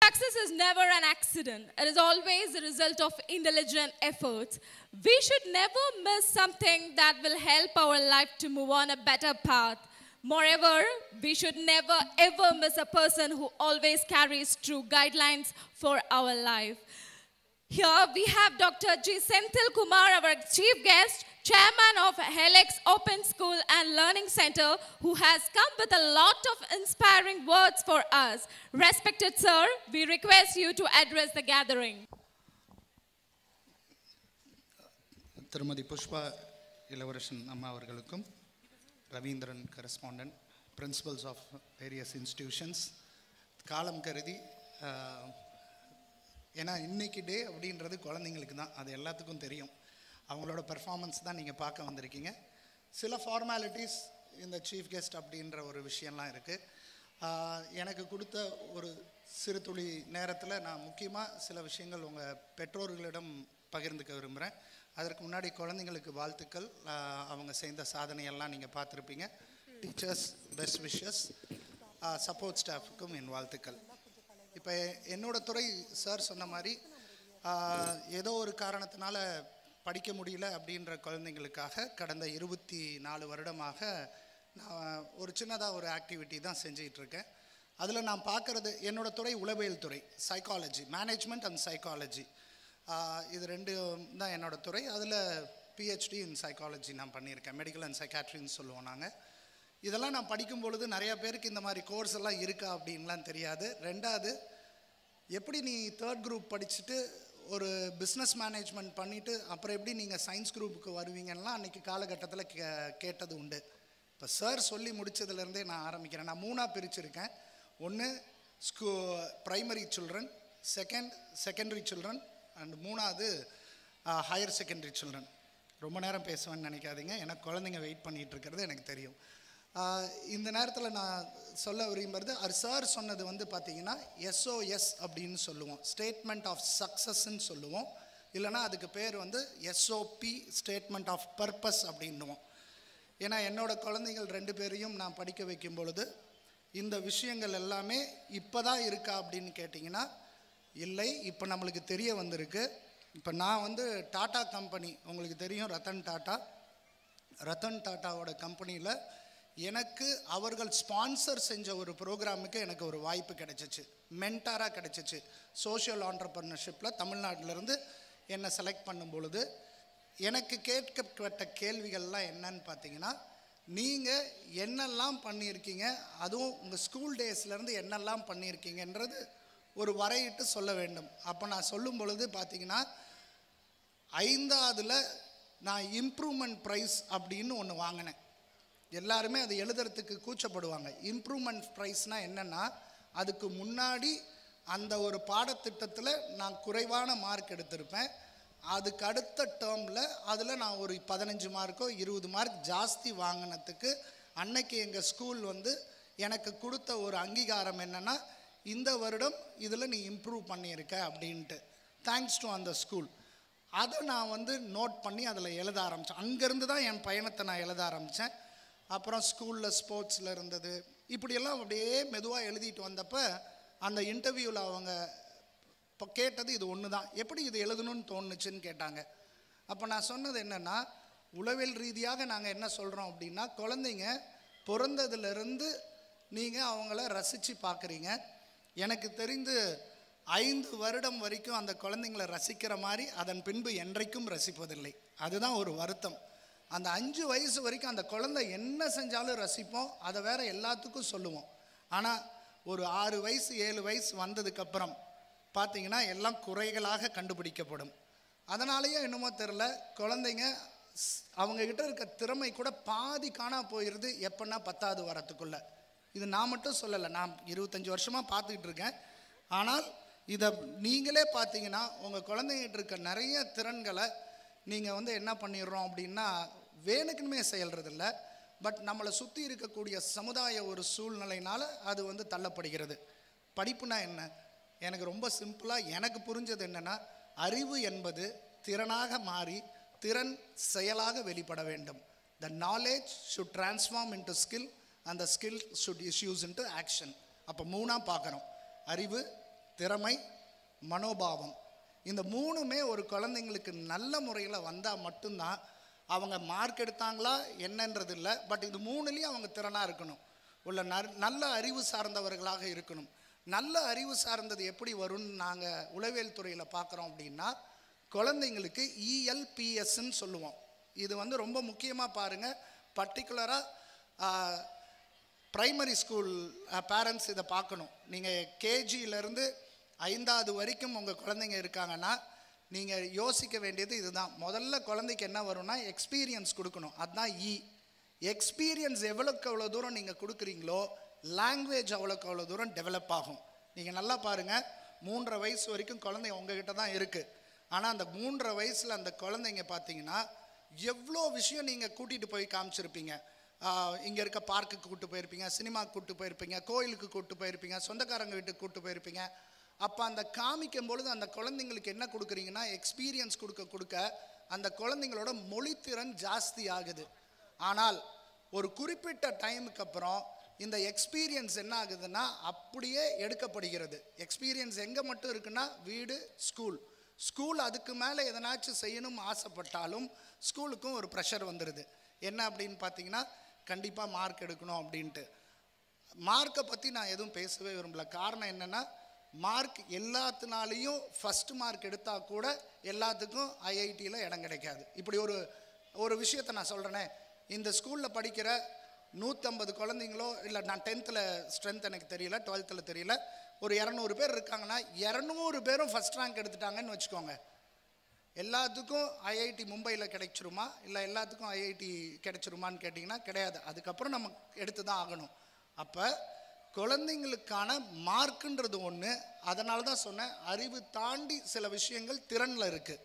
success is never an accident. It is always the result of intelligent efforts. We should never miss something that will help our life to move on a better path. Moreover, we should never ever miss a person who always carries true guidelines for our life. Here we have Dr. G. Senthil Kumar, our chief guest, chairman of Helix Open School and Learning Center, who has come with a lot of inspiring words for us. Respected sir, we request you to address the gathering. திருமதி புஷ்பா இளவரசன் அம்மா அவர்களுக்கும், Ravindran correspondent, principals of various institutions, காலம் கருதி ஏன்னா இன்றைக்கி டே அப்படின்றது குழந்தைங்களுக்கு தான், அது எல்லாத்துக்கும் தெரியும். அவங்களோட பெர்ஃபார்மன்ஸ் தான் நீங்கள் பார்க்க வந்திருக்கீங்க. சில ஃபார்மாலிட்டிஸ் இந்த சீஃப் கெஸ்ட் அப்படின்ற ஒரு விஷயம்லாம் இருக்குது. எனக்கு கொடுத்த ஒரு சிறு துளி நேரத்தில் நான் முக்கியமாக சில விஷயங்கள் உங்கள் பெற்றோர்களிடம் பகிர்ந்துக்க விரும்புகிறேன். அதற்கு முன்னாடி குழந்தைங்களுக்கு வாழ்த்துக்கள். அவங்க செய்த சாதனையெல்லாம் நீங்கள் பார்த்துருப்பீங்க. டீச்சர்ஸ் பெஸ்ட் விஷஸ், சப்போர்ட் ஸ்டாஃபுக்கும் என் வாழ்த்துக்கள். இப்போ என்னோட துறை சார் சொன்ன மாதிரி ஏதோ ஒரு காரணத்தினால படிக்க முடியல அப்படின்ற குழந்தைங்களுக்காக கடந்த 24 வருடமாக நான் ஒரு சின்னதாக ஒரு ஆக்டிவிட்டி தான் செஞ்சிகிட்ருக்கேன். அதில் நான் பார்க்குறது, என்னோட துறை உளவியல் துறை, சைக்காலஜி, மேனேஜ்மெண்ட் அண்ட் சைக்காலஜி, இது ரெண்டு தான் என்னோடய துறை. அதில் பிஹெச்டி இன் சைக்காலஜி நான் பண்ணியிருக்கேன். மெடிக்கல் அண்ட் சைக்காட்ரின்னு சொல்லுவோம் நாங்கள். இதெல்லாம் நான் படிக்கும் பொழுது நிறையா பேருக்கு இந்த மாதிரி கோர்ஸ் எல்லாம் இருக்கா அப்படின்லாம் தெரியாது. ரெண்டாவது, எப்படி நீ 3rd குரூப் படிச்சுட்டு ஒரு பிஸ்னஸ் மேனேஜ்மெண்ட் பண்ணிவிட்டு அப்புறம் எப்படி நீங்கள் சயின்ஸ் குரூப்புக்கு வருவீங்கன்னா அன்றைக்கி காலகட்டத்தில் கேட்டது உண்டு. இப்போ சார் சொல்லி முடித்ததுலேருந்தே நான் ஆரம்பிக்கிறேன். நான் 3ஆக பிரிச்சுருக்கேன். ஒன்று primary children, secondary children and 3வது ஹையர் செகண்டரி சில்ட்ரன். ரொம்ப நேரம் பேசுவேன்னு நினைக்காதீங்க, எனக்கு குழந்தைங்க வெயிட் பண்ணிகிட்டு இருக்கிறது எனக்கு தெரியும். இந்த நேரத்தில் நான் சொல்ல விரும்புகிறது, சார் சொன்னது வந்து பார்த்திங்கன்னா எஸ்ஓஎஸ் அப்படின்னு சொல்லுவோம், ஸ்டேட்மெண்ட் ஆஃப் சக்ஸஸ்ன்னு சொல்லுவோம். இல்லைனா அதுக்கு பேர் வந்து எஸ்ஓபி, ஸ்டேட்மெண்ட் ஆஃப் பர்பஸ் அப்படின்னுவோம். ஏன்னா என்னோடய குழந்தைகள் 2 பேரையும் நான் படிக்க வைக்கும் பொழுது இந்த விஷயங்கள் எல்லாமே இப்போ தான் இருக்கா அப்படின்னு கேட்டிங்கன்னா இல்லை, இப்போ நம்மளுக்கு தெரிய வந்திருக்கு. இப்போ நான் வந்து டாடா கம்பெனி, உங்களுக்கு தெரியும் ரத்தன் டாட்டாவோட கம்பெனியில் எனக்கு அவர்கள் ஸ்பான்சர் செஞ்ச ஒரு ப்ரோக்ராமுக்கு எனக்கு ஒரு வாய்ப்பு கிடைச்சிச்சு, மென்டாராக கிடைச்சிச்சு. சோஷியல் ஆண்டர்ப்ரனர்ஷிப்பில் தமிழ்நாட்டிலேருந்து என்னை செலக்ட் பண்ணும் பொழுது எனக்கு கேட்கப்பட்ட கேள்விகள்லாம் என்னன்னு பார்த்தீங்கன்னா, நீங்கள் என்னெல்லாம் பண்ணியிருக்கீங்க, அதுவும் உங்கள் ஸ்கூல் டேஸ்லேருந்து என்னெல்லாம் பண்ணியிருக்கீங்கன்றது ஒரு வரையிட்டு சொல்ல வேண்டும். அப்போ நான் சொல்லும் பொழுது பார்த்தீங்கன்னா 5ஆவதுல நான் இம்ப்ரூவ்மெண்ட் ப்ரைஸ் அப்படின்னு ஒன்று வாங்கினேன். எல்லாருமே அதை எழுதுறதுக்கு கூச்சப்படுவாங்க. இம்ப்ரூவ்மெண்ட் ப்ரைஸ்னால் என்னென்னா, அதுக்கு முன்னாடி அந்த ஒரு பாடத்திட்டத்தில் நான் குறைவான மார்க் எடுத்திருப்பேன். அதுக்கு அடுத்த டேர்மில் அதில் நான் ஒரு 15 மார்க்கோ 20 மார்க் ஜாஸ்தி வாங்கினதுக்கு அன்னைக்கு எங்கள் ஸ்கூல் வந்து எனக்கு கொடுத்த ஒரு அங்கீகாரம் என்னென்னா, இந்த வருடம் இதில் நீ இம்ப்ரூவ் பண்ணியிருக்க அப்படின்ட்டு. தேங்க்ஸ் டு அந்த ஸ்கூல். அதை நான் வந்து நோட் பண்ணி அதில் எழுத ஆரம்பித்தேன். அங்கேருந்து தான் என் பயணத்தை நான் எழுத ஆரம்பித்தேன். அப்புறம் ஸ்கூலில் ஸ்போர்ட்ஸில் இருந்தது, இப்படியெல்லாம் அப்படியே மெதுவாக எழுதிட்டு வந்தப்போ அந்த இன்டர்வியூவில் அவங்க இப்போ கேட்டது இது ஒன்று தான், எப்படி இது எழுதணும்னு தோணுச்சுன்னு கேட்டாங்க. அப்போ நான் சொன்னது என்னென்னா, உளவியல் ரீதியாக நாங்கள் என்ன சொல்கிறோம் அப்படின்னா, குழந்தைங்க பிறந்ததுலேருந்து நீங்கள் அவங்கள ரசித்து பார்க்குறீங்க. எனக்கு தெரிந்து 5 வருடம் வரைக்கும் அந்த குழந்தைங்களை ரசிக்கிற மாதிரி அதன் பின்பு என்றைக்கும் ரசிப்பதில்லை. அதுதான் ஒரு வருத்தம். அந்த 5 வயசு வரைக்கும் அந்த குழந்தை என்ன செஞ்சாலும் ரசிப்போம், அதை வேற எல்லாத்துக்கும் சொல்லுவோம். ஆனால் ஒரு 6 வயசு 7 வயசு வந்ததுக்கப்புறம் பார்த்தீங்கன்னா எல்லாம் குறைகளாக கண்டுபிடிக்கப்படும். அதனாலேயே என்னமோ தெரில, குழந்தைங்க அவங்கக்கிட்ட இருக்க திறமை கூட பாதி காணா போயிடுது. எப்போன்னா 10வது வரத்துக்குள்ளே. இது நான் மட்டும் சொல்லலை, நான் 25 வருஷமாக பார்த்துக்கிட்டு இருக்கேன். ஆனால் இதை நீங்களே பார்த்தீங்கன்னா உங்கள் குழந்தைங்கிட்ட இருக்க நிறைய திறன்களை நீங்கள் வந்து என்ன பண்ணிடுறோம் அப்படின்னா வேணுக்குமே செயல்றதில்ல. பட் நம்மளை சுற்றி இருக்கக்கூடிய சமுதாய ஒரு சூழ்நிலையினால் அது வந்து தள்ளப்படுகிறது. படிப்புனா என்ன? எனக்கு ரொம்ப சிம்பிளாக எனக்கு புரிஞ்சது என்னென்னா, அறிவு என்பது திறனாக மாறி திறன் செயலாக வெளிப்பட வேண்டும். The knowledge should transform into skill and the skill should issues into action. அப்போ 3ஆக பார்க்குறோம், அறிவு, திறமை, மனோபாவம். இந்த மூணுமே ஒரு குழந்தைங்களுக்கு நல்ல முறையில் வந்தால் மட்டும்தான் அவங்க மார்க் எடுத்தாங்களா என்னன்றது இல்லை, பட் இது மூணுலேயும் அவங்க திறனாக இருக்கணும், உள்ள நல்ல அறிவு சார்ந்தவர்களாக இருக்கணும். நல்ல அறிவு சார்ந்தது எப்படி வரும்னு நாங்கள் உளவியல் துறையில் பார்க்குறோம் அப்படின்னா, குழந்தைங்களுக்கு ELPSன்னு சொல்லுவோம். இது வந்து ரொம்ப முக்கியமாக பாருங்கள். பர்டிகுலராக ப்ரைமரி ஸ்கூல் பேரண்ட்ஸ் இதை பார்க்கணும். நீங்கள் கேஜியிலேருந்து 5வது வரைக்கும் உங்கள் குழந்தைங்க இருக்காங்கன்னா நீங்கள் யோசிக்க வேண்டியது இதுதான். முதல்ல குழந்தைக்கு என்ன வரும்னா எக்ஸ்பீரியன்ஸ் கொடுக்கணும். அதுதான் எக்ஸ்பீரியன்ஸ் எவ்வளோக்கு எவ்வளோ தூரம் நீங்கள் கொடுக்குறீங்களோ லாங்குவேஜ் அவ்வளோக்கு அவ்வளோ தூரம் டெவலப் ஆகும். நீங்கள் நல்லா பாருங்கள், 3.5 வயசு வரைக்கும் குழந்தைங்க உங்ககிட்ட தான் இருக்குது. ஆனால் அந்த 3.5 வயசில் அந்த குழந்தைங்க பார்த்தீங்கன்னா எவ்வளோ விஷயம் நீங்கள் கூட்டிகிட்டு போய் காமிச்சிருப்பீங்க. இங்கே இருக்க பார்க்குக்கு கூப்பிட்டு போயிருப்பீங்க, சினிமாவுக்கு கூப்பிட்டு போயிருப்பீங்க, கோயிலுக்கு கூப்பிட்டு போயிருப்பீங்க, சொந்தக்காரங்க வீட்டுக்கு கூப்பிட்டு போயிருப்பீங்க. அப்போ அந்த காமிக்கும் பொழுது அந்த குழந்தைங்களுக்கு என்ன கொடுக்குறீங்கன்னா எக்ஸ்பீரியன்ஸ் கொடுக்க அந்த குழந்தைங்களோட மொழித்திறன் ஜாஸ்தி ஆகுது. ஆனால் ஒரு குறிப்பிட்ட டைமுக்கு அப்புறம் இந்த எக்ஸ்பீரியன்ஸ் என்ன ஆகுதுன்னா அப்படியே எடுக்கப்படுகிறது. எக்ஸ்பீரியன்ஸ் எங்கே மட்டும் இருக்குன்னா வீடு, ஸ்கூல் அதுக்கு மேலே எதனாச்சும் செய்யணும் ஆசைப்பட்டாலும் ஸ்கூலுக்கும் ஒரு ப்ரெஷர் வந்துடுது. என்ன அப்படின்னு பார்த்தீங்கன்னா கண்டிப்பாக மார்க் எடுக்கணும் அப்படின்ட்டு. மார்க்கை பற்றி நான் எதுவும் பேசவே விரும்பல. காரணம் என்னென்னா மார்க் எல்லாத்தினாலையும் ஃபஸ்ட் மார்க் எடுத்தால் கூட எல்லாத்துக்கும் IITயில் இடம் கிடைக்காது. இப்படி ஒரு விஷயத்தை நான் சொல்கிறேனே, இந்த ஸ்கூலில் படிக்கிற 150 குழந்தைங்களோ இல்லை, நான் 10th ஸ்ட்ரென்த் எனக்கு தெரியல, 12th தெரியல, ஒரு 200 பேர் இருக்காங்கன்னா 200 பேரும் ஃபஸ்ட் ரேங்க் எடுத்துட்டாங்கன்னு வச்சுக்கோங்க. எல்லாத்துக்கும் IIT மும்பையில் கிடைச்சிருமா இல்லை எல்லாத்துக்கும் IIT கிடைச்சிருமான்னு கேட்டிங்கன்னா கிடையாது. அதுக்கப்புறம் நம்ம எடுத்து தான் ஆகணும். அப்போ குழந்தைங்களுக்கான மார்க்குன்றது ஒன்று. அதனால தான் சொன்னேன், அறிவு தாண்டி சில விஷயங்கள் திறனில் இருக்குது.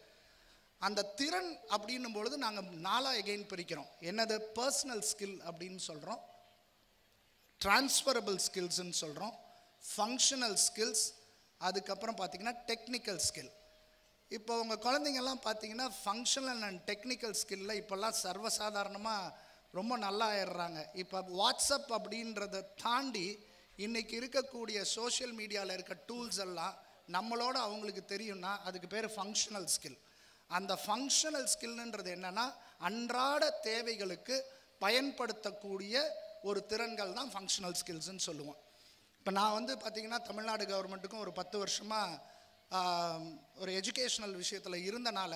அந்த திறன் அப்படின்னும் பொழுது நாங்கள் 4 எகைன் பிரிக்கிறோம். என்னது? பர்சனல் ஸ்கில் அப்படின்னு சொல்கிறோம், டிரான்ஸ்ஃபரபிள் ஸ்கில்ஸ்ன்னு சொல்கிறோம், ஃபங்க்ஷனல் ஸ்கில்ஸ், அதுக்கப்புறம் பார்த்திங்கன்னா டெக்னிக்கல் ஸ்கில். இப்போ உங்கள் குழந்தைங்கள்லாம் பார்த்தீங்கன்னா ஃபங்க்ஷனல் அண்ட் டெக்னிக்கல் ஸ்கில்ல இப்போல்லாம் சர்வசாதாரணமாக ரொம்ப நல்லா ஆயிடுறாங்க. இப்போ வாட்ஸ்அப் அப்படின்றத தாண்டி இன்றைக்கி இருக்கக்கூடிய சோஷியல் மீடியாவில் இருக்க டூல்ஸ் எல்லாம் நம்மளோட அவங்களுக்கு தெரியும்னா அதுக்கு பேர் ஃபங்க்ஷனல் ஸ்கில். அந்த ஃபங்க்ஷனல் ஸ்கில்ன்றது என்னென்னா அன்றாட தேவைகளுக்கு பயன்படுத்தக்கூடிய ஒரு திறன்கள் தான் ஃபங்க்ஷனல் ஸ்கில்ஸ்ன்னு சொல்லுவோம். இப்போ நான் வந்து பார்த்திங்கன்னா தமிழ்நாடு கவர்மெண்ட்டுக்கும் ஒரு 10 வருஷமாக ஒரு எஜுகேஷ்னல் விஷயத்தில் இருந்தனால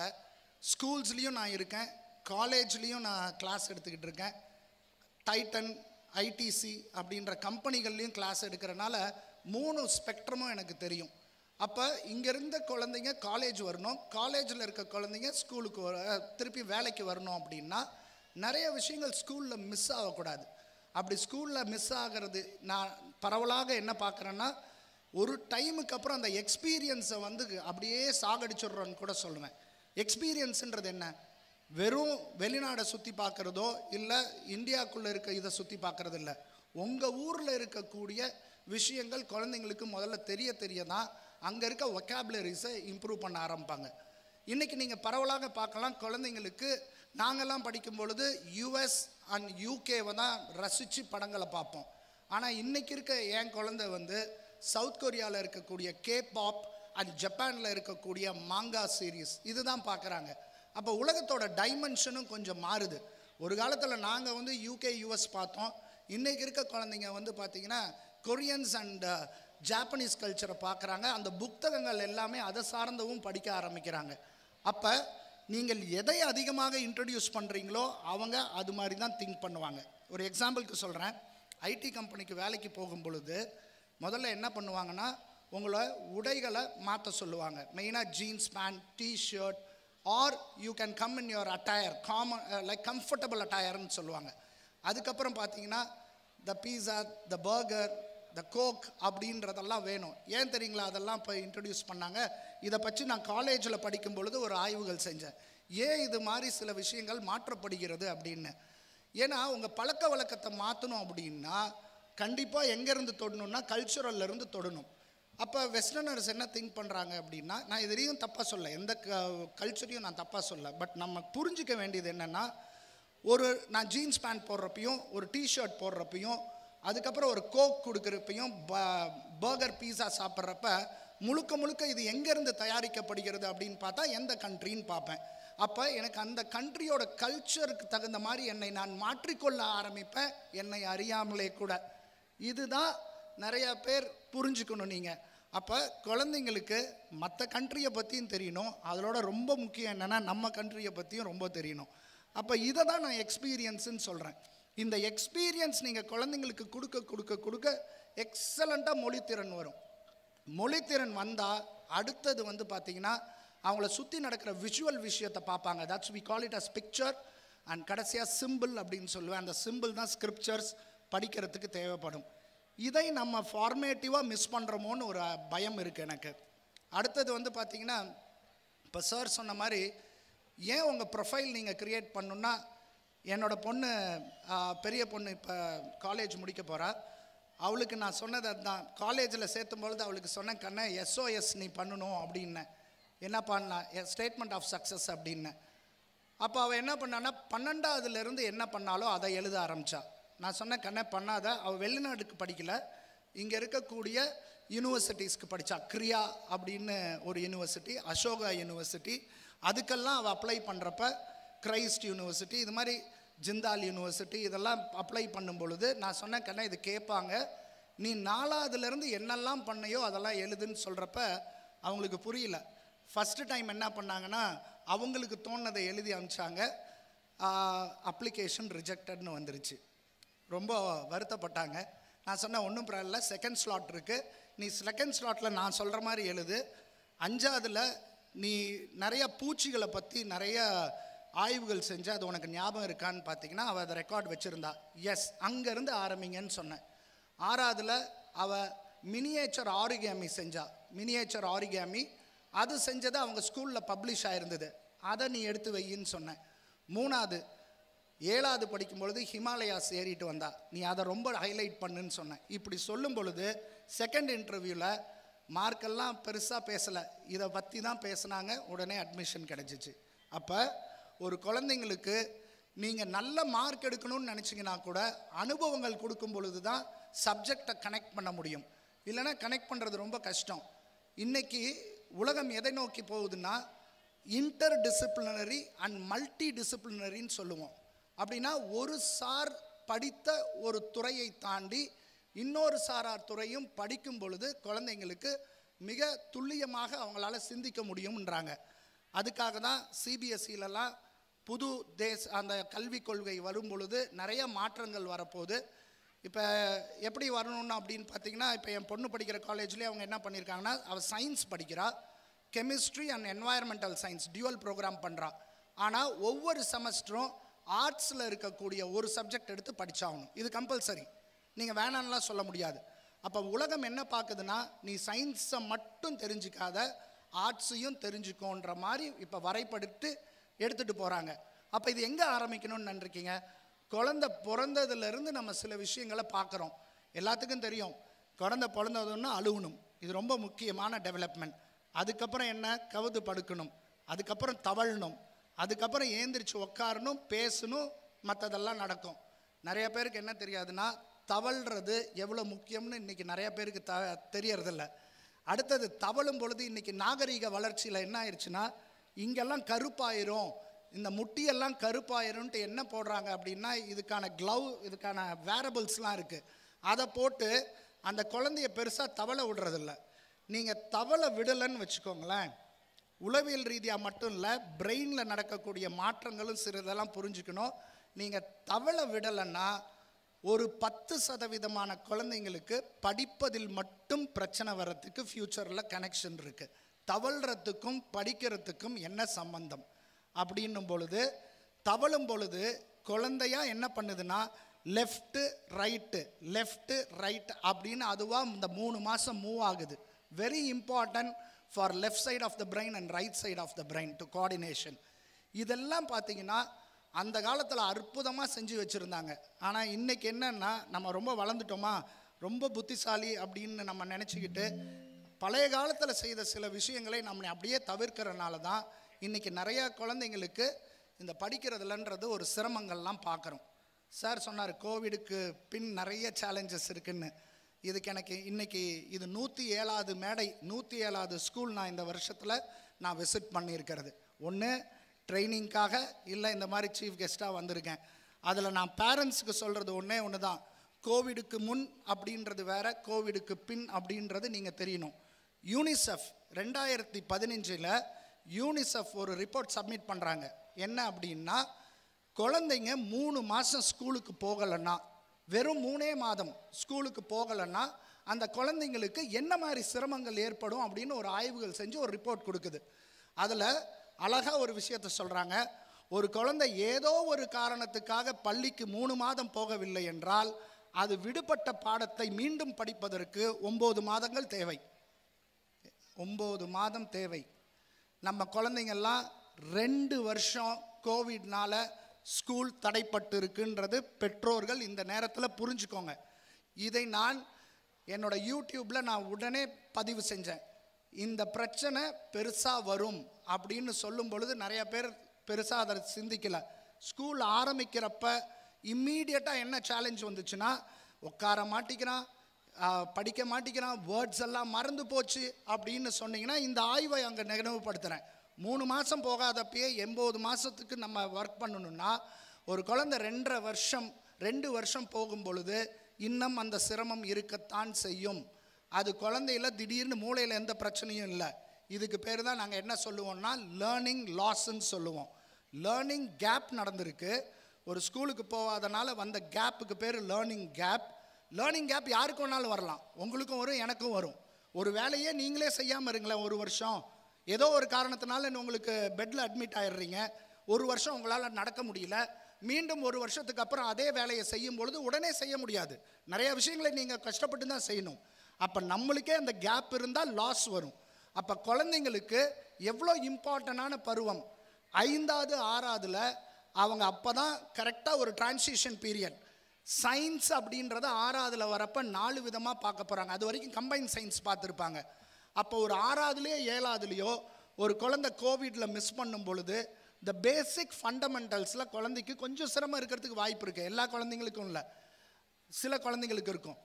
ஸ்கூல்ஸ்லேயும் நான் இருக்கேன், காலேஜ்லேயும் நான் கிளாஸ் எடுத்துக்கிட்டு இருக்கேன், டைட்டன், ITC அப்படின்ற கம்பெனிகள்லேயும் கிளாஸ் எடுக்கிறனால 3 ஸ்பெக்ட்ரமும் எனக்கு தெரியும். அப்போ இங்கே இருந்த குழந்தைங்க காலேஜ் வரணும், காலேஜில் இருக்க குழந்தைங்க ஸ்கூலுக்கு திருப்பி வேலைக்கு வரணும் அப்படின்னா நிறைய விஷயங்கள் ஸ்கூலில் மிஸ் ஆகக்கூடாது. அப்படி ஸ்கூலில் மிஸ் ஆகிறது நான் பரவலாக என்ன பார்க்குறேன்னா, ஒரு டைமுக்கு அப்புறம் அந்த எக்ஸ்பீரியன்ஸை வந்து அப்படியே சாகடிச்சிடுறோன்னு கூட சொல்லுவேன். எக்ஸ்பீரியன்ஸுன்றது என்ன? வெறும் வெளிநாடை சுற்றி பார்க்குறதோ இல்லை இந்தியாவுக்குள்ளே இருக்க இதை சுற்றி பார்க்குறது இல்லை. உங்கள் ஊரில் இருக்கக்கூடிய விஷயங்கள் குழந்தைங்களுக்கு முதல்ல தெரிய தான் அங்கே இருக்க வொக்காபுலரிஸை இம்ப்ரூவ் பண்ண ஆரம்பிப்பாங்க. இன்றைக்கி நீங்கள் பரவலாக பார்க்கலாம், குழந்தைங்களுக்கு நாங்கள்லாம் படிக்கும் பொழுது US அண்ட் UKவை தான் ரசித்து படங்களை பார்ப்போம். ஆனால் இன்றைக்கி இருக்க என் குழந்தை வந்து சவுத் கொரியாவில் இருக்கக்கூடிய K-pop அண்ட் ஜப்பானில் இருக்கக்கூடிய மாங்கா சீரீஸ் இதுதான் பார்க்குறாங்க. அப்போ உலகத்தோட டைமென்ஷனும் கொஞ்சம் மாறுது. ஒரு காலத்தில் நாங்கள் வந்து UK US பார்த்தோம், இன்றைக்கி இருக்க குழந்தைங்க வந்து பார்த்திங்கன்னா கொரியன்ஸ் அண்ட் ஜாப்பனீஸ் கல்ச்சரை பார்க்குறாங்க. அந்த புத்தகங்கள் எல்லாமே அதை சார்ந்தவும் படிக்க ஆரம்பிக்கிறாங்க. அப்போ நீங்கள் எதை அதிகமாக இன்ட்ரடியூஸ் பண்ணுறீங்களோ அவங்க அது மாதிரி தான் திங்க் பண்ணுவாங்க. ஒரு எக்ஸாம்பிளுக்கு சொல்கிறேன், IT கம்பெனிக்கு வேலைக்கு போகும் பொழுது முதல்ல என்ன பண்ணுவாங்கன்னா உங்களை உடைகளை மாற்ற சொல்லுவாங்க. மெயினாக jeans pant, t shirt or you can come in your attire, common like comfortable அட்டையர்னு சொல்லுவாங்க. அதுக்கப்புறம் பார்த்தீங்கன்னா த பீஸா, த பர்கர், த கோக் அப்படின்றதெல்லாம் வேணும். ஏன் தெரியுங்களா அதெல்லாம் இப்போ இன்ட்ரடியூஸ் பண்ணாங்க? இதை பற்றி நான் காலேஜில் படிக்கும் பொழுது ஒரு ஆய்வுகள் செஞ்சேன். ஏன் இது மாதிரி சில விஷயங்கள் மாற்றப்படுகிறது அப்படின்னு. ஏன்னா உங்கள் பழக்க வழக்கத்தை மாற்றணும் அப்படின்னா கண்டிப்பாக எங்கேருந்து தொடணும்னா கல்ச்சுரல்லேருந்து தொடணும். அப்போ வெஸ்டர்னர்ஸ் என்ன திங்க் பண்ணுறாங்க அப்படின்னா, நான் இதையும் தப்பாக சொல்ல, எந்த கல்ச்சரையும் நான் தப்பாக சொல்ல, பட் நம்ம புரிஞ்சிக்க வேண்டியது என்னென்னா, நான் ஜீன்ஸ் பேண்ட் போடுறப்பையும் ஒரு டிஷர்ட் போடுறப்பையும் அதுக்கப்புறம் ஒரு கோக் கொடுக்குறப்பையும் பர்கர் பீஸா சாப்பிட்றப்ப முழுக்க முழுக்க இது எங்கேருந்து தயாரிக்கப்படுகிறது அப்படின்னு பார்த்தா எந்த கண்ட்ரின்னு பார்ப்பேன். அப்போ எனக்கு அந்த கண்ட்ரியோட கல்ச்சருக்கு தகுந்த மாதிரி என்னை நான் மாற்றிக்கொள்ள ஆரம்பிப்பேன், என்னை அறியாமலே கூட. இதுதான் நிறையா பேர் புரிஞ்சுக்கணும் நீங்கள். அப்போ குழந்தைங்களுக்கு மற்ற கண்ட்ரியை பற்றியும் தெரியணும், அதோட ரொம்ப முக்கியம் என்னென்னா நம்ம கண்ட்ரியை பற்றியும் ரொம்ப தெரியணும். அப்போ இதை தான் நான் எக்ஸ்பீரியன்ஸுன்னு சொல்கிறேன். இந்த எக்ஸ்பீரியன்ஸ் நீங்கள் குழந்தைங்களுக்கு கொடுக்க கொடுக்க கொடுக்க எக்ஸலண்ட்டாக மொழித்திறன் வரும். மொழித்திறன் வந்தால் அடுத்தது வந்து பார்த்திங்கன்னா அவங்கள சுற்றி நடக்கிற விஷுவல் விஷயத்தை பார்ப்பாங்க. That's we call it as picture and கடைசியாக சிம்பிள் அப்படின்னு சொல்லுவேன். அந்த சிம்பிள் தான் ஸ்கிரிப்சர்ஸ் படிக்கிறதுக்கு தேவைப்படும். இதை நம்ம ஃபார்மேட்டிவாக மிஸ் பண்ணுறோமோன்னு ஒரு பயம் இருக்குது எனக்கு. அடுத்தது வந்து பார்த்திங்கன்னா இப்போ சார் சொன்ன மாதிரி ஏன் உங்கள் ப்ரொஃபைல் நீங்கள் க்ரியேட் பண்ணணுன்னா, என்னோடய பொண்ணு பெரிய பொண்ணு இப்போ காலேஜ் முடிக்க போகிறா. அவளுக்கு நான் சொன்னது அதுதான். காலேஜில் சேர்த்தும் பொழுது அவளுக்கு சொன்னேன், கண்ணே SOS நீ பண்ணணும் அப்படின்னேன். என்ன பண்ணா, ஸ்டேட்மெண்ட் ஆஃப் சக்ஸஸ் அப்படின்னேன். அப்போ அவள் என்ன பண்ணான்னா 12ஆவதுலேருந்து என்ன பண்ணாலோ அதை எழுத ஆரம்பித்தா. நான் சொன்னேன், கண்ணே பண்ணாத. அவள் வெளிநாட்டுக்கு படிக்கலை, இங்கே இருக்கக்கூடிய யூனிவர்சிட்டிஸ்க்கு படித்தா. கிரியா அப்படின்னு ஒரு யூனிவர்சிட்டி, அசோகா யூனிவர்சிட்டி, அதுக்கெல்லாம் அவள் அப்ளை பண்ணுறப்ப கிரைஸ்ட் யூனிவர்சிட்டி, இது மாதிரி ஜிந்தால் யூனிவர்சிட்டி, இதெல்லாம் அப்ளை பண்ணும் பொழுது நான் சொன்னேன், கண்ணா இது கேட்பாங்க, நீ 4ஆவதுலேருந்து என்னெல்லாம் பண்ணையோ அதெல்லாம் எழுதுன்னு சொல்கிறப்ப அவங்களுக்கு புரியல. ஃபஸ்ட்டு டைம் என்ன பண்ணாங்கன்னா அவங்களுக்கு தோணுனதை எழுதி அனுப்பிச்சாங்க. அப்ளிகேஷன் ரிஜெக்டட்னு வந்துருச்சு. ரொம்ப வருத்தப்பட்டாங்க. நான் சொன்னேன், ஒன்றும் ப்ராப்ளம், செகண்ட் ஸ்லாட் இருக்குது, நீ செகண்ட் ஸ்லாட்டில் நான் சொல்கிற மாதிரி எழுது. 5ஆவதில் நீ நிறைய பூச்சிகளை பற்றி நிறைய ஆய்வுகள் செஞ்சு அது உனக்கு ஞாபகம் இருக்கான்னு பார்த்தீங்கன்னா அவள் அதை ரெக்கார்ட் வச்சுருந்தா. எஸ், அங்கேருந்து ஆரம்பிங்கன்னு சொன்னேன். 6ஆவதில் அவள் மினியேச்சர் ஆரிகேமி செஞ்சா. மினியேச்சர் ஆரிகேமி அது செஞ்சது அவங்க ஸ்கூலில் பப்ளிஷ் ஆகிருந்தது, அதை நீ எடுத்து வையின்னு சொன்னேன். 3ஆவது 7ஆவது படிக்கும் பொழுது ஹிமாலயாஸ் ஏறிட்டு வந்தா, நீ அதை ரொம்ப ஹைலைட் பண்ணுன்னு சொன்னேன். இப்படி சொல்லும் பொழுது செகண்ட் இன்டர்வியூவில் மார்க்கெல்லாம் பெருசாக பேசலை, இதை பற்றி தான் பேசுனாங்க. உடனே அட்மிஷன் கிடச்சிச்சு. அப்போ ஒரு குழந்தைங்களுக்கு நீங்கள் நல்ல மார்க் எடுக்கணும்னு நினச்சிங்கன்னா கூட அனுபவங்கள் கொடுக்கும் பொழுது தான் சப்ஜெக்டை கனெக்ட் பண்ண முடியும். இல்லைனா கனெக்ட் பண்ணுறது ரொம்ப கஷ்டம். இன்றைக்கி உலகம் எதை நோக்கி போகுதுன்னா இன்டர் டிசிப்ளினரி அண்ட் மல்டி டிசிப்ளினரின்னு சொல்லுவோம். அப்படின்னா ஒரு சார் படித்த ஒரு துறையை தாண்டி இன்னொரு சாரார் துறையும் படிக்கும் பொழுது குழந்தைங்களுக்கு மிக துல்லியமாக அவங்களால சிந்திக்க முடியும்ன்றாங்க. அதுக்காக தான் சிபிஎஸ்சிலலாம் புது அந்த கல்விக் கொள்கை வரும் பொழுது நிறைய மாற்றங்கள் வரப்போகுது. இப்போ எப்படி வரணும்னு அப்படின்னு பார்த்தீங்கன்னா, இப்போ என் பொண்ணு படிக்கிற காலேஜ்லேயே அவங்க என்ன பண்ணியிருக்காங்கன்னா, அவள் சயின்ஸ் படிக்கிறா, chemistry and environmental science dual program பண்ணுறா. ஆனால் ஒவ்வொரு செமஸ்டரும் ஆர்ட்ஸில் இருக்கக்கூடிய ஒரு சப்ஜெக்ட் எடுத்து படித்தாகணும். இது கம்பல்சரி, நீங்கள் வேணான்லாம் சொல்ல முடியாது. அப்போ உலகம் என்ன பார்க்குதுன்னா, நீ சயின்ஸை மட்டும் தெரிஞ்சிக்காத ஆர்ட்ஸையும் தெரிஞ்சுக்கோன்ற மாதிரி இப்போ வரைபடுத்து எடுத்துகிட்டு போகிறாங்க. அப்போ இது எங்கே ஆரம்பிக்கணும்னு நினைக்கிறீங்க? குழந்தை பிறந்ததுலேருந்து நம்ம சில விஷயங்களை பார்க்குறோம். எல்லாத்துக்கும் தெரியும், குழந்தை பிறந்ததுன்னா அழுவணும், இது ரொம்ப முக்கியமான டெவலப்மெண்ட். அதுக்கப்புறம் என்ன, கவுது படுக்கணும், அதுக்கப்புறம் தவழணும், அதுக்கப்புறம் ஏந்திரிச்சு உட்காரணும், பேசணும், மற்றதெல்லாம் நடக்கும். நிறைய பேருக்கு என்ன தெரியாதுன்னா, தவழ்கிறது எவ்வளோ முக்கியம்னு இன்றைக்கி நிறைய பேருக்கு தெரியறதில்ல. அடுத்தது தவழும் பொழுது இன்றைக்கி நாகரீக வளர்ச்சியில் என்ன ஆயிடுச்சுன்னா, இங்கெல்லாம் கருப்பாயிரும், இந்த முட்டியெல்லாம் கருப்பாயிரும்ன்ட்டு என்ன போடுறாங்க அப்படின்னா, இதுக்கான க்ளவ், இதுக்கான வேரபிள்ஸ்லாம் இருக்குது, அதை போட்டு அந்த குழந்தைய பெருசாக தவளை விடுறதில்ல. நீங்கள் தவளை விடலைன்னு வச்சுக்கோங்களேன், உளவியல் ரீதியாக மட்டும் இல்லை, பிரெயினில் நடக்கக்கூடிய மாற்றங்களும் சிறிதெல்லாம் புரிஞ்சுக்கணும். நீங்கள் தவளை விடலைன்னா ஒரு 10% குழந்தைங்களுக்கு படிப்பதில் மட்டும் பிரச்சனை வர்றதுக்கு ஃப்யூச்சரில் கனெக்ஷன் இருக்குது. தவழ்கிறதுக்கும் படிக்கிறதுக்கும் என்ன சம்பந்தம் அப்படின்னும் பொழுது, தவழும் பொழுது குழந்தையா என்ன பண்ணுதுன்னா லெஃப்ட்டு ரைட்டு அப்படின்னு அதுவாக இந்த 3 மாதம் மூவ் ஆகுது. Very important for left side of the brain and right side of the brain to coordination. இதெல்லாம் பார்த்தீங்கன்னா அந்த காலத்தில் அற்புதமாக செஞ்சு வச்சுருந்தாங்க. ஆனால் இன்றைக்கி என்னென்னா, நம்ம ரொம்ப வளர்ந்துட்டோமா, ரொம்ப புத்திசாலி அப்படின்னு நம்ம நினச்சிக்கிட்டு பழைய காலத்தில் செய்த சில விஷயங்களை நம்ம அப்படியே தவிர்க்கிறனால தான் இன்றைக்கி நிறையா குழந்தைங்களுக்கு இந்த படிக்கிறதுலன்றது ஒரு சிரமங்கள்லாம் பார்க்குறோம். சார் சொன்னார், கோவிடுக்கு பின் நிறைய சேலஞ்சஸ் இருக்குன்னு. இதுக்கு எனக்கு இன்னைக்கு இது 107வது மேடை, 107வது ஸ்கூல் நான் இந்த வருஷத்தில் நான் விசிட் பண்ணியிருக்கிறது. ஒன்று ட்ரைனிங்காக, இல்லை இந்த மாதிரி சீஃப் கெஸ்ட்டாக வந்திருக்கேன். அதில் நான் பேரண்ட்ஸுக்கு சொல்கிறது ஒன்று தான், கோவிடுக்கு முன் அப்படின்றது வேற, கோவிடுக்கு பின் அப்படின்றது நீங்கள் தெரியணும். யூனிசெஃப் 2015 யூனிசெஃப் ஒரு ரிப்போர்ட் சப்மிட் பண்ணுறாங்க. என்ன அப்படின்னா, குழந்தைங்க 3 மாதம் ஸ்கூலுக்கு போகலைன்னா, வெறும் 3 மாதம் ஸ்கூலுக்கு போகலைன்னா அந்த குழந்தைங்களுக்கு என்ன மாதிரி சிரமங்கள் ஏற்படும் அப்படின்னு ஒரு ஆய்வுகள் செஞ்சு ஒரு ரிப்போர்ட் கொடுக்குது. அதில் அழகாக ஒரு விஷயத்தை சொல்கிறாங்க. ஒரு குழந்தை ஏதோ ஒரு காரணத்துக்காக பள்ளிக்கு 3 மாதம் போகவில்லை என்றால் அது விடுபட்ட பாடத்தை மீண்டும் படிப்பதற்கு 9 மாதங்கள் தேவை. 9 மாதம் தேவை. நம்ம குழந்தைங்கள்லாம் 2 வருஷம் கோவிட்னால ஸ்கூல் தடைப்பட்டு இருக்குன்றது பெற்றோர்கள் இந்த நேரத்தில் புரிஞ்சுக்கோங்க. இதை நான் என்னோட யூடியூப்பில் நான் உடனே பதிவு செஞ்சேன். இந்த பிரச்சனை பெருசாக வரும் அப்படின்னு சொல்லும் பொழுது நிறைய பேர் பெருசாக அதை சிந்திக்கலை. ஸ்கூல் ஆரம்பிக்கிறப்ப இம்மீடியட்டாக என்ன சேலஞ்ச் வந்துச்சுன்னா, உட்கார மாட்டிக்கிறான், படிக்க மாட்டிக்கிறான், வேர்ட்ஸ் எல்லாம் மறந்து போச்சு அப்படின்னு சொன்னீங்கன்னா, இந்த ஆய்வை அங்கே நினைவுபடுத்துகிறேன். 3 மாதம் போகாதப்பயே 80 மாதத்துக்கு நம்ம ஒர்க் பண்ணணும்னா, ஒரு குழந்தை 2 வருஷம் போகும் பொழுது இன்னும் அந்த சிரமம் இருக்கத்தான் செய்யும். அது குழந்தையில திடீர்னு மூளையில் எந்த பிரச்சனையும் இல்லை. இதுக்கு பேர் தான் நாங்கள் என்ன சொல்லுவோம்னா லேர்னிங் லாஸ்ன்னு சொல்லுவோம். லேர்னிங் கேப் நடந்திருக்கு. ஒரு ஸ்கூலுக்கு போகாதனால வந்த கேப்புக்கு பேர் லேர்னிங் கேப். லேர்னிங் கேப் யாருக்கு வேணாலும் வரலாம், உங்களுக்கும் வரும், எனக்கும் வரும். ஒரு வேலையே நீங்களே செய்யாமல் இருங்களேன், 1 வருஷம் ஏதோ ஒரு காரணத்தினால உங்களுக்கு பெட்டில் அட்மிட் ஆகிடுறீங்க, 1 வருஷம் உங்களால் நடக்க முடியல, மீண்டும் 1 வருஷத்துக்கு அப்புறம் அதே வேலையை செய்யும் பொழுது உடனே செய்ய முடியாது. நிறைய விஷயங்களை நீங்கள் கஷ்டப்பட்டு தான் செய்யணும். அப்போ நம்மளுக்கே அந்த கேப் இருந்தால் லாஸ் வரும். அப்போ குழந்தைங்களுக்கு எவ்வளோ இம்பார்ட்டண்டான பருவம் 5வது 6வதுல அவங்க அப்போ தான் கரெக்டாக ஒரு டிரான்சிஷன் பீரியட். சயின்ஸ் அப்படின்றத 6வதுல வரப்போ 4 விதமாக பார்க்க போகிறாங்க. அது வரைக்கும் கம்பைன் சயின்ஸ் பார்த்துருப்பாங்க. அப்போ ஒரு 6வதுலேயோ 7வதுலேயோ ஒரு குழந்தை கோவிடில் மிஸ் பண்ணும் பொழுது இந்த பேசிக் ஃபண்டமெண்டல்ஸில் குழந்தைக்கு கொஞ்சம் சிரமம் இருக்கிறதுக்கு வாய்ப்பு இருக்குது. எல்லா குழந்தைங்களுக்கும் இல்லை, சில குழந்தைங்களுக்கு இருக்கும்.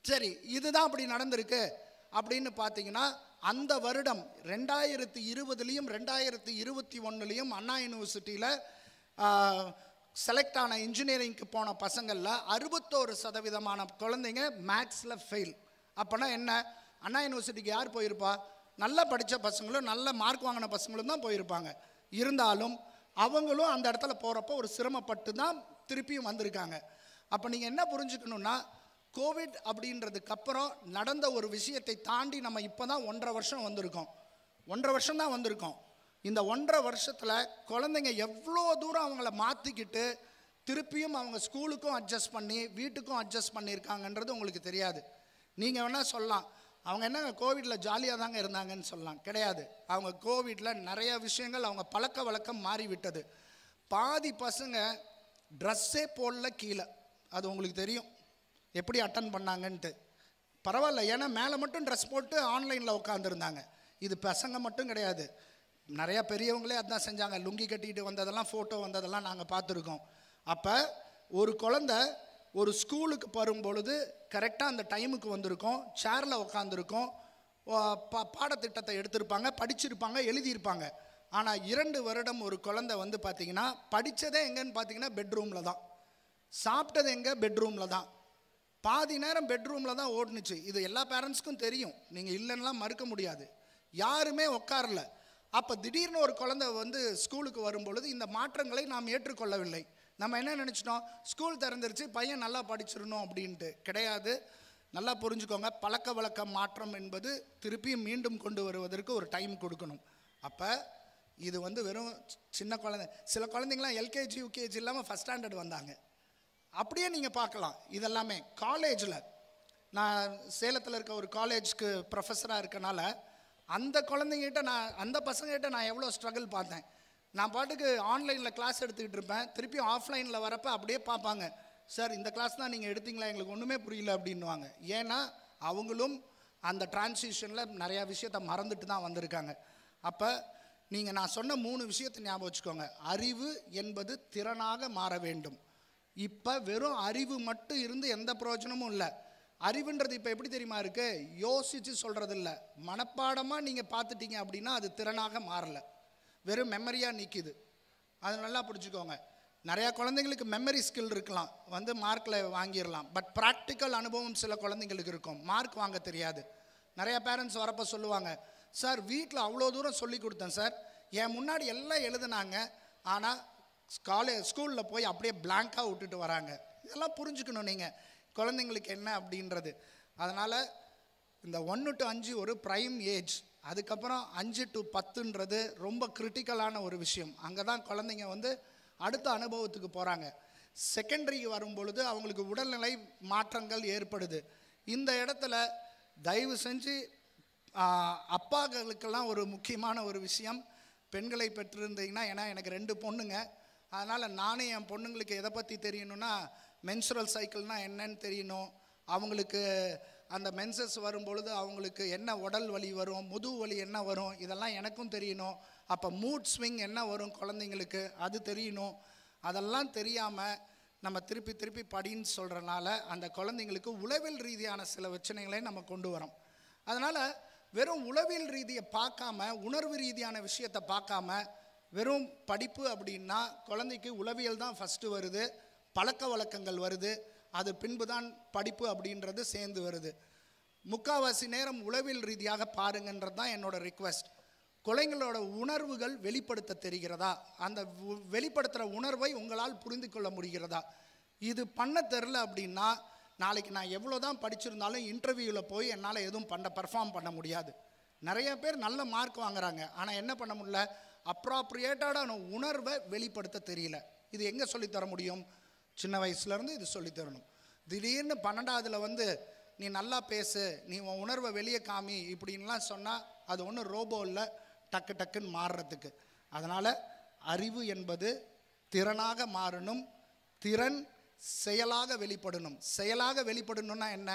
சரி, இதுதான் அப்படி நடந்திருக்கு அப்படின்னு பார்த்தீங்கன்னா, அந்த வருடம் 2020லையும் 2021லையும் அண்ணா யூனிவர்சிட்டியில் செலக்ட் ஆன இன்ஜினியரிங்க்கு போன பசங்களில் 61% குழந்தைங்க மேக்ஸில் ஃபெயில். அப்போனா என்ன, அண்ணா யூனிவர்சிட்டிக்கு யார் போயிருப்பா? நல்லா படித்த பசங்களும் நல்ல மார்க் வாங்கின பசங்களும் தான் போயிருப்பாங்க. இருந்தாலும் அவங்களும் அந்த இடத்துல போகிறப்போ ஒரு சிரமப்பட்டு தான் திருப்பியும் வந்திருக்காங்க. அப்போ நீங்கள் என்ன புரிஞ்சுக்கணுன்னா, கோவிட் அப்படின்றதுக்கு அப்புறம் நடந்த ஒரு விஷயத்தை தாண்டி நம்ம இப்போ தான் 1.5 வருஷம் வந்திருக்கோம். 1.5 வருஷம் தான் வந்திருக்கோம். இந்த 1.5 வருஷத்தில் குழந்தைங்க எவ்வளோ தூரம் அவங்கள மாற்றிக்கிட்டு திருப்பியும் அவங்க ஸ்கூலுக்கும் அட்ஜஸ்ட் பண்ணி வீட்டுக்கும் அட்ஜஸ்ட் பண்ணியிருக்காங்கன்றது உங்களுக்கு தெரியாது. நீங்கள் வேணால் சொல்லலாம், அவங்க என்ன கோவிடில் ஜாலியாக தாங்க இருந்தாங்கன்னு சொல்லலாம். கிடையாது. அவங்க கோவிடில் நிறைய விஷயங்கள் அவங்க பழக்க வழக்கம் மாறிவிட்டது. பாதி பசங்க ட்ரெஸ்ஸே போடல கீழே. அது உங்களுக்கு தெரியும் எப்படி அட்டன் பண்ணாங்கன்ட்டு. பரவாயில்ல, ஏன்னா மேலே மட்டும் ட்ரெஸ் போட்டு ஆன்லைனில் உட்காந்துருந்தாங்க. இது பசங்க மட்டும் கிடையாது, நிறையா பெரியவங்களே அதுதான் செஞ்சாங்க. லுங்கி கட்டிக்கிட்டு வந்ததெல்லாம், ஃபோட்டோ வந்ததெல்லாம் நாங்கள் பார்த்துருக்கோம். அப்போ ஒரு குழந்தை ஒரு ஸ்கூலுக்கு வரும்பொழுது கரெக்டாக அந்த டைமுக்கு வந்திருக்கோம், சேரில் உட்காந்துருக்கோம், பாடத்திட்டத்தை எடுத்திருப்பாங்க, படிச்சிருப்பாங்க, எழுதியிருப்பாங்க. ஆனால் 2 வருடம் ஒரு குழந்தை வந்து பார்த்திங்கன்னா படித்ததே எங்கன்னு பார்த்தீங்கன்னா பெட்ரூமில் தான், சாப்பிட்டது எங்கே பெட்ரூமில் தான், பாதி நேரம் பெட்ரூமில் தான் ஓடுனுச்சு. இது எல்லா பேரண்ட்ஸ்க்கும் தெரியும், நீங்கள் இல்லைன்னா மறுக்க முடியாது. யாருமே உட்காரல. அப்போ திடீர்னு ஒரு குழந்தை வந்து ஸ்கூலுக்கு வரும்பொழுது இந்த மாற்றங்களை நாம் ஏற்றுக்கொள்ளவில்லை. நம்ம என்ன நினச்சிட்டோம், ஸ்கூல் திறந்துருச்சு, பையன் நல்லா படிச்சிடணும் அப்படின்ட்டு. கிடையாது. நல்லா புரிஞ்சுக்கோங்க, பழக்க வழக்க மாற்றம் என்பது திருப்பியும் மீண்டும் கொண்டு வருவதற்கு ஒரு டைம் கொடுக்கணும். அப்போ இது வந்து வெறும் சின்ன குழந்தை, சில குழந்தைங்களாம் எல்கேஜி யூகேஜி இல்லாமல் ஃபஸ்ட் ஸ்டாண்டர்ட் வந்தாங்க. அப்படியே நீங்கள் பார்க்கலாம். இதெல்லாமே காலேஜில், நான் சேலத்தில் இருக்க ஒரு காலேஜ்க்கு ப்ரொஃபஸராக இருக்கனால அந்த குழந்தைங்கிட்ட அந்த பசங்ககிட்ட நான் எவ்வளோ ஸ்ட்ரகிள் பார்த்தேன். நான் பாட்டுக்கு ஆன்லைனில் கிளாஸ் எடுத்துக்கிட்டு இருப்பேன், திருப்பி ஆஃப்லைனில் வரப்போ அப்படியே பார்ப்பாங்க, சார் இந்த கிளாஸ் தான் நீங்கள் எடுத்தீங்களா, எங்களுக்கு ஒன்றுமே புரியல அப்படின்வாங்க. ஏன்னா அவங்களும் அந்த டிரான்சிஷனில் நிறையா விஷயத்தை மறந்துட்டு தான் வந்திருக்காங்க. அப்போ நீங்கள் நான் சொன்ன 3 விஷயத்தை ஞாபகம் வச்சுக்கோங்க. அறிவு என்பது திறனாக மாற வேண்டும். இப்போ வெறும் அறிவு மட்டும் இருந்து எந்த பிரயோஜனமும் இல்லை. அறிவுன்றது இப்போ எப்படி தெரியுமா இருக்குது, யோசித்து சொல்கிறது இல்லை, மனப்பாடமாக நீங்கள் பார்த்துட்டீங்க அப்படின்னா அது திறனாக மாறலை, வெறும் மெமரியாக நிற்கிது. அது நல்லா பிடிச்சிக்கோங்க. நிறையா குழந்தைங்களுக்கு மெமரி ஸ்கில் இருக்கலாம், மார்க்கில் வாங்கிடலாம். பட் ப்ராக்டிக்கல் அனுபவம் சில குழந்தைங்களுக்கு இருக்கும், மார்க் வாங்க தெரியாது. நிறையா பேரண்ட்ஸ் வரப்போ சொல்லுவாங்க, சார் வீட்டில் அவ்வளோ தூரம் சொல்லி கொடுத்தேன் சார், என் முன்னாடி எல்லாம் எழுதுனாங்க, ஆனால் ஸ்கூலில் போய் அப்படியே பிளாங்காக விட்டுட்டு வராங்க. இதெல்லாம் புரிஞ்சுக்கணும் நீங்கள் குழந்தைங்களுக்கு என்ன அப்படின்றது. அதனால் இந்த 1 to 5 ஒரு ப்ரைம் ஏஜ். அதுக்கப்புறம் 5 to 10ன்றது ரொம்ப கிரிட்டிக்கலான ஒரு விஷயம். அங்கே தான் குழந்தைங்க அடுத்த அனுபவத்துக்கு போகிறாங்க. செகண்டரிக்கு வரும்பொழுது அவங்களுக்கு உடல்நிலை மாற்றங்கள் ஏற்படுது. இந்த இடத்துல தயவு செஞ்சு அப்பாக்களுக்கெல்லாம் ஒரு முக்கியமான ஒரு விஷயம், பெண்களை பெற்றிருந்தீங்கன்னா, ஏன்னா எனக்கு 2 பொண்ணுங்க, அதனால் நானே என் பொண்ணுங்களுக்கு எதை பற்றி தெரியணும்னா, மென்சுரல் சைக்கிள்னால் என்னன்னு தெரியணும், அவங்களுக்கு அந்த மென்சஸ் வரும்பொழுது அவங்களுக்கு என்ன உடல் வலி வரும், முதுகு வலி என்ன வரும், இதெல்லாம் எனக்கும் தெரியணும். அப்போ மூட் ஸ்விங் என்ன வரும் குழந்தைங்களுக்கு அது தெரியணும். அதெல்லாம் தெரியாமல் நம்ம திருப்பி திருப்பி படின்னு சொல்கிறனால அந்த குழந்தைங்களுக்கு உளவியல் ரீதியான சில பிரச்சனைகளை நம்ம கொண்டு வரோம். அதனால் வெறும் உளவியல் ரீதியை பார்க்காம, உணர்வு ரீதியான விஷயத்தை பார்க்காம, வெறும் படிப்பு அப்படின்னா குழந்தைக்கு உளவியல் தான் ஃபஸ்ட்டு வருது, பழக்க வழக்கங்கள் வருது, அது பின்பு தான் படிப்பு அப்படின்றது சேர்ந்து வருது. முக்கால்வாசி நேரம் உளவியல் ரீதியாக பாருங்கன்றது தான் என்னோட ரிக்வெஸ்ட். குழந்தைங்களோட உணர்வுகள் வெளிப்படுத்த தெரிகிறதா, அந்த வெளிப்படுத்துகிற உணர்வை உங்களால் புரிந்து கொள்ள முடிகிறதா, இது பண்ண தெரில அப்படின்னா நாளைக்கு நான் எவ்வளோ தான் படிச்சிருந்தாலும் இன்டர்வியூவில் போய் என்னால் எதுவும் பெர்ஃபார்ம் பண்ண முடியாது. நிறைய பேர் நல்ல மார்க் வாங்குறாங்க, ஆனால் என்ன பண்ண முடியல, அப்ராப்ரியேட்டான உணர்வை வெளிப்படுத்த தெரியல. இது எங்கே சொல்லித்தர முடியும்? சின்ன வயசுலேருந்து இது சொல்லித்தரணும். திடீர்னு 12ஆவதுல நீ நல்லா பேசு, நீ உன் உணர்வை வெளியே காமி இப்படின்லாம் சொன்னால் அது ஒன்றும் ரோபோ இல்லை, டக்கு டக்குன்னு மாறுறதுக்கு. அதனால் அறிவு என்பது திறனாக மாறணும், திறன் செயலாக வெளிப்படணும். செயலாக வெளிப்படணும்னா என்ன,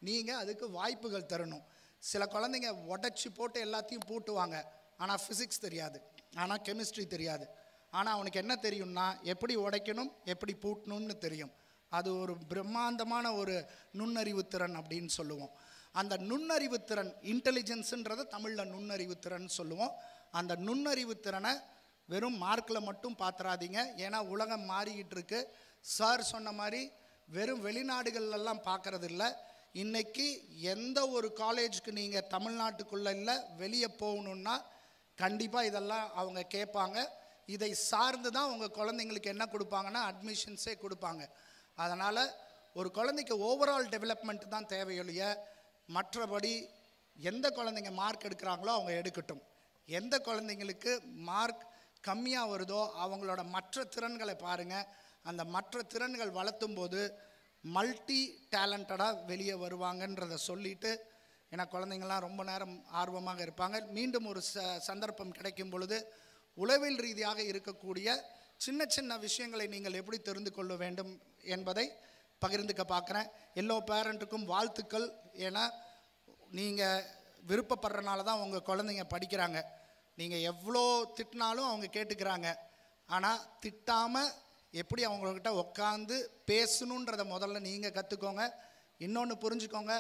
நீங்கள் அதுக்கு வாய்ப்புகள் தரணும். சில குழந்தைங்க உடச்சி போட்டு எல்லாத்தையும் பூட்டுவாங்க, ஆனால் ஃபிசிக்ஸ் தெரியாது, ஆனால் கெமிஸ்ட்ரி தெரியாது. ஆனால் அவனுக்கு என்ன தெரியும்னா எப்படி உடைக்கணும் எப்படி பூட்டணும்னு தெரியும். அது ஒரு பிரம்மாண்டமான ஒரு நுண்ணறிவு திறன் அப்படின்னு சொல்லுவோம். அந்த நுண்ணறிவு திறன், இன்டெலிஜென்ஸுன்றதை தமிழில் நுண்ணறிவு திறன் சொல்லுவோம். அந்த நுண்ணறிவு திறனை வெறும் மார்க்கில் மட்டும் பார்த்துறாதீங்க, ஏன்னா உலகம் மாறிக்கிட்டு இருக்கு. சார் சொன்ன மாதிரி வெறும் வெளிநாடுகள்லாம் பார்க்கறது இல்லை. இன்றைக்கி எந்த ஒரு காலேஜுக்கு நீங்கள் தமிழ்நாட்டுக்குள்ளே இல்லை வெளியே போகணுன்னா கண்டிப்பாக இதெல்லாம் அவங்க கேட்பாங்க. இதை சார்ந்து தான் உங்கள் குழந்தைங்களுக்கு என்ன கொடுப்பாங்கன்னா அட்மிஷன்ஸே கொடுப்பாங்க. அதனால் ஒரு குழந்தைக்கு ஓவரால் டெவலப்மெண்ட் தான் தேவையொழிய மற்றபடி எந்த குழந்தைங்க மார்க் எடுக்கிறாங்களோ அவங்க எடுக்கட்டும். எந்த குழந்தைங்களுக்கு மார்க் கம்மியாக வருதோ அவங்களோட மற்ற திறன்களை பாருங்கள். அந்த மற்ற திறன்கள் வளர்த்தும் போது மல்டி டேலண்டடாக வெளியே வருவாங்கன்றதை சொல்லிவிட்டு, ஏன்னா குழந்தைங்கள்லாம் ரொம்ப நேரம் ஆர்வமாக இருப்பாங்க. மீண்டும் ஒரு சந்தர்ப்பம் கிடைக்கும் பொழுது உளவியல் ரீதியாக இருக்கக்கூடிய சின்ன சின்ன விஷயங்களை நீங்கள் எப்படி தெரிந்து கொள்ள வேண்டும் என்பதை பகிர்ந்துக்க பார்க்குறேன். எல்லா பேரண்ட்டுக்கும் வாழ்த்துக்கள். ஏன்னா நீங்கள் விருப்பப்படுறனால தான் உங்கள் குழந்தைங்க படிக்கிறாங்க. நீங்கள் எவ்வளோ திட்டினாலும் அவங்க கேட்டுக்கிறாங்க. ஆனால் திட்டாமல் எப்படி அவங்கக்கிட்ட உட்காந்து பேசணுன்றதை முதல்ல நீங்கள் கற்றுக்கோங்க. இன்னொன்று புரிஞ்சுக்கோங்க,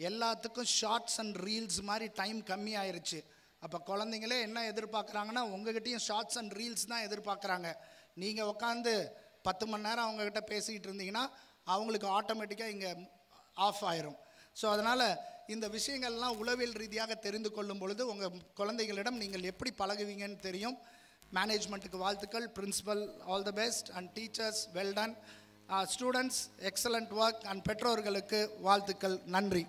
எல்லாத்துக்கும் ஷார்ட்ஸ் அண்ட் ரீல்ஸ் மாதிரி டைம் கம்மியாயிருச்சு. அப்போ குழந்தைங்களே என்ன எதிர்பார்க்குறாங்கன்னா உங்ககிட்டையும் ஷார்ட்ஸ் அண்ட் ரீல்ஸ் தான் எதிர்பார்க்குறாங்க. நீங்கள் உட்காந்து 10 மணி நேரம் அவங்கக்கிட்ட பேசிக்கிட்டு இருந்தீங்கன்னா அவங்களுக்கு ஆட்டோமேட்டிக்காக இங்கே ஆஃப் ஆயிரும். ஸோ அதனால் இந்த விஷயங்கள்லாம் உளவியல் ரீதியாக தெரிந்து கொள்ளும் பொழுது உங்கள் குழந்தைகளிடம் நீங்கள் எப்படி பழகுவீங்கன்னு தெரியும். மேனேஜ்மெண்ட்டுக்கு வாழ்த்துக்கள், principal all the best and teachers well done, students excellent work and பெற்றோர்களுக்கு வாழ்த்துக்கள். நன்றி.